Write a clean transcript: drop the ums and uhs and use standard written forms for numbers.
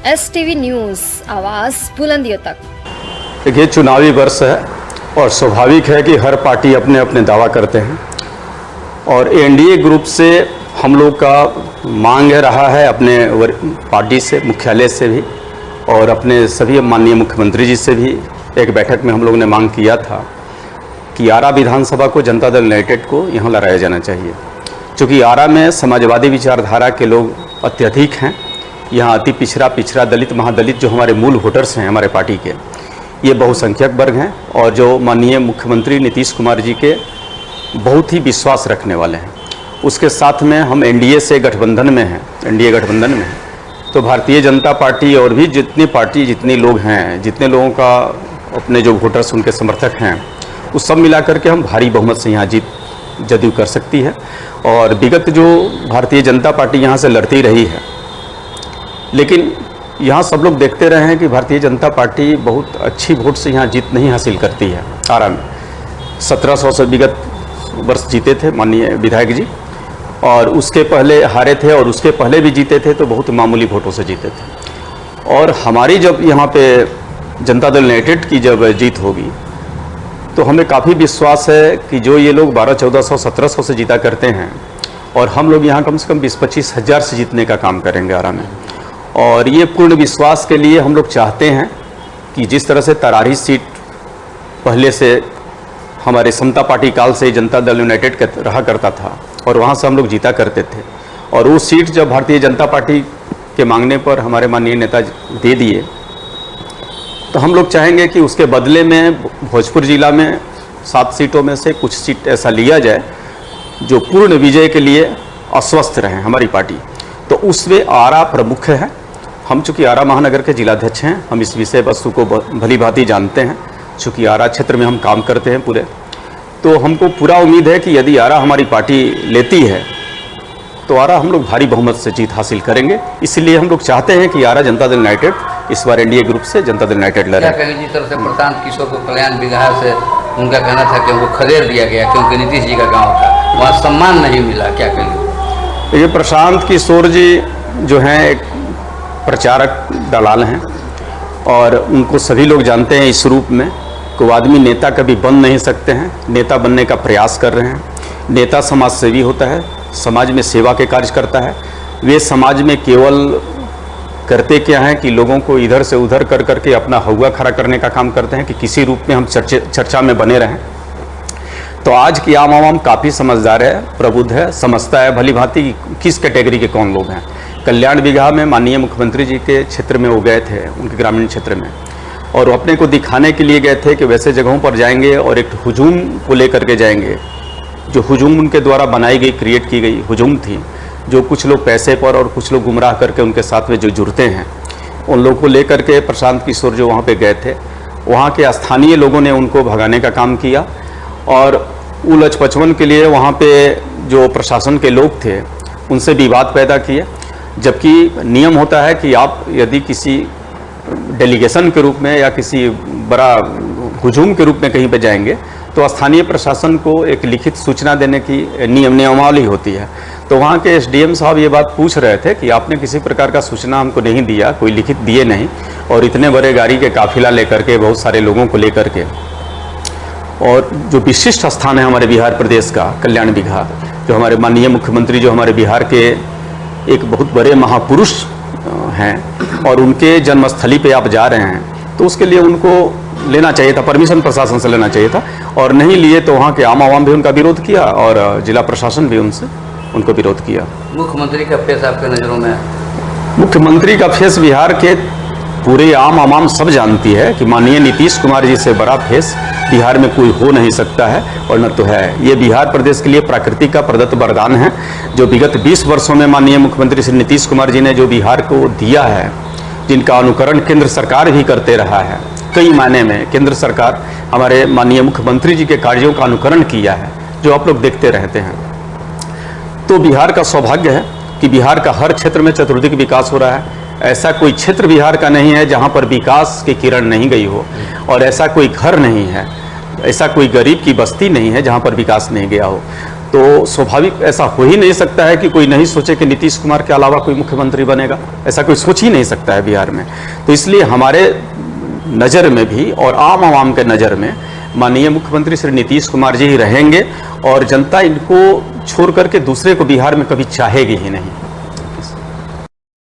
STV news, आवाज़ बुलंदियों तक। देखिए, चुनावी वर्ष है और स्वाभाविक है कि हर पार्टी अपने अपने दावा करते हैं और एनडीए ग्रुप से हम लोग का मांग रहा है अपने पार्टी से, मुख्यालय से भी और अपने सभी माननीय मुख्यमंत्री जी से भी एक बैठक में हम लोग ने मांग किया था कि आरा विधानसभा को जनता दल यूनाइटेड को यहाँ लड़ाया जाना चाहिए, क्योंकि आरा में समाजवादी विचारधारा के लोग अत्यधिक हैं। यहाँ अति पिछड़ा दलित महादलित जो हमारे मूल वोटर्स हैं हमारे पार्टी के, ये बहुसंख्यक वर्ग हैं और जो माननीय मुख्यमंत्री नीतीश कुमार जी के बहुत ही विश्वास रखने वाले हैं। उसके साथ में हम एनडीए से गठबंधन में हैं, एनडीए गठबंधन में हैं, तो भारतीय जनता पार्टी और भी जितने लोग हैं, जितने लोगों का अपने जो वोटर्स उनके समर्थक हैं, उस सब मिला करके हम भारी बहुमत से यहाँ जीत जदयू कर सकती है। और विगत जो भारतीय जनता पार्टी यहाँ से लड़ती रही है, लेकिन यहाँ सब लोग देखते रहे हैं कि भारतीय जनता पार्टी बहुत अच्छी वोट से यहाँ जीत नहीं हासिल करती है। आरा में 1700 से विगत वर्ष जीते थे माननीय विधायक जी, और उसके पहले हारे थे और उसके पहले भी जीते थे तो बहुत मामूली वोटों से जीते थे। और हमारी जब यहाँ पे जनता दल यूनाइटेड की जब जीत होगी तो हमें काफ़ी विश्वास है कि जो ये लोग 1200-1400 1700 से जीता करते हैं और हम लोग यहाँ कम से कम 20-25 हज़ार से जीतने का काम करेंगे आरा में। और ये पूर्ण विश्वास के लिए हम लोग चाहते हैं कि जिस तरह से तरारी सीट पहले से हमारे समता पार्टी काल से जनता दल यूनाइटेड रहा करता था और वहाँ से हम लोग जीता करते थे, और वो सीट जब भारतीय जनता पार्टी के मांगने पर हमारे माननीय नेता दे दिए, तो हम लोग चाहेंगे कि उसके बदले में भोजपुर जिला में 7 सीटों में से कुछ सीट ऐसा लिया जाए जो पूर्ण विजय के लिए आश्वस्त रहें हमारी पार्टी। तो उसमें आरा प्रमुख है। हम चूँकि आरा महानगर के जिलाध्यक्ष हैं, हम इस विषय वस्तु को भली भांति जानते हैं, चूँकि आरा क्षेत्र में हम काम करते हैं पूरे, तो हमको पूरा उम्मीद है कि यदि आरा हमारी पार्टी लेती है तो आरा हम लोग भारी बहुमत से जीत हासिल करेंगे। इसलिए हम लोग चाहते हैं कि आरा जनता दल यूनाइटेड इस बार एनडीए ग्रुप से जनता दल यूनाइटेड लड़े। क्या कहेंगे जिस तरह से प्रशांत किशोर को कल्याण बिगहा से उनका कहना था कि उनको खदेड़ दिया गया क्योंकि नीतीश जी का गाँव था, वहाँ सम्मान नहीं मिला, क्या कहेंगे? ये प्रशांत किशोर जी जो हैं एक प्रचारक दलाल हैं और उनको सभी लोग जानते हैं इस रूप में कि वो आदमी नेता कभी बन नहीं सकते हैं, नेता बनने का प्रयास कर रहे हैं। नेता समाज सेवी होता है, समाज में सेवा के कार्य करता है। वे समाज में केवल करते क्या हैं कि लोगों को इधर से उधर कर करके अपना हौवा खड़ा करने का काम करते हैं कि किसी रूप में हम चर्चा में बने रहें। तो आज की आम आवाम काफ़ी समझदार है, प्रबुद्ध है, समझता है भली भांति किस कैटेगरी के कौन लोग हैं। कल्याण बिगहा में माननीय मुख्यमंत्री जी के क्षेत्र में वो गए थे, उनके ग्रामीण क्षेत्र में, और वो अपने को दिखाने के लिए गए थे कि वैसे जगहों पर जाएंगे और एक हुजूम को लेकर के जाएंगे। जो हुजूम उनके द्वारा बनाई गई, क्रिएट की गई हुजूम थी, जो कुछ लोग पैसे पर और कुछ लोग गुमराह करके उनके साथ में जो जुड़ते हैं, उन लोगों को लेकर के प्रशांत किशोर जो वहाँ पे गए थे, वहाँ के स्थानीय लोगों ने उनको भगाने का काम किया और उलझ पचवन के लिए वहाँ पे जो प्रशासन के लोग थे उनसे विवाद पैदा किए। जबकि नियम होता है कि आप यदि किसी डेलीगेशन के रूप में या किसी बड़ा हुजूम के रूप में कहीं पे जाएंगे तो स्थानीय प्रशासन को एक लिखित सूचना देने की नियमावली होती है। तो वहाँ के एसडीएम साहब ये बात पूछ रहे थे कि आपने किसी प्रकार का सूचना हमको नहीं दिया, कोई लिखित दिए नहीं, और इतने बड़े गाड़ी के काफिला लेकर के, बहुत सारे लोगों को लेकर के, और जो विशिष्ट स्थान है हमारे बिहार प्रदेश का कल्याण बिगहा, जो हमारे माननीय मुख्यमंत्री जो हमारे बिहार के एक बहुत बड़े महापुरुष हैं और उनके जन्मस्थली पे आप जा रहे हैं, तो उसके लिए उनको लेना चाहिए था, परमिशन प्रशासन से लेना चाहिए था, और नहीं लिए तो वहाँ के आम आवाम भी उनका विरोध किया और जिला प्रशासन भी उनको विरोध किया। मुख्यमंत्री का फेस आपके नज़रों में? मुख्यमंत्री का फेस बिहार के पूरे आम आवाम सब जानती है कि माननीय नीतीश कुमार जी से बड़ा फेस बिहार में कोई हो नहीं सकता है, और न तो है। ये बिहार प्रदेश के लिए प्रकृति का प्रदत्त वरदान है, जो विगत 20 वर्षों में माननीय मुख्यमंत्री श्री नीतीश कुमार जी ने जो बिहार को दिया है, जिनका अनुकरण केंद्र सरकार भी करते रहा है। कई मायने में केंद्र सरकार हमारे माननीय मुख्यमंत्री जी के कार्यों का अनुकरण किया है, जो आप लोग देखते रहते हैं। तो बिहार का सौभाग्य है कि बिहार का हर क्षेत्र में चतुर्दिक विकास हो रहा है। ऐसा कोई क्षेत्र बिहार का नहीं है जहाँ पर विकास की किरण नहीं गई हो, और ऐसा कोई घर नहीं है, ऐसा कोई गरीब की बस्ती नहीं है जहाँ पर विकास नहीं गया हो। तो स्वाभाविक ऐसा हो ही नहीं सकता है कि कोई नहीं सोचे कि नीतीश कुमार के अलावा कोई मुख्यमंत्री बनेगा, ऐसा कोई सोच ही नहीं सकता है बिहार में। तो इसलिए हमारे नज़र में भी और आम आवाम के नज़र में माननीय मुख्यमंत्री श्री नीतीश कुमार जी ही रहेंगे और जनता इनको छोड़ करके दूसरे को बिहार में कभी चाहेगी ही नहीं।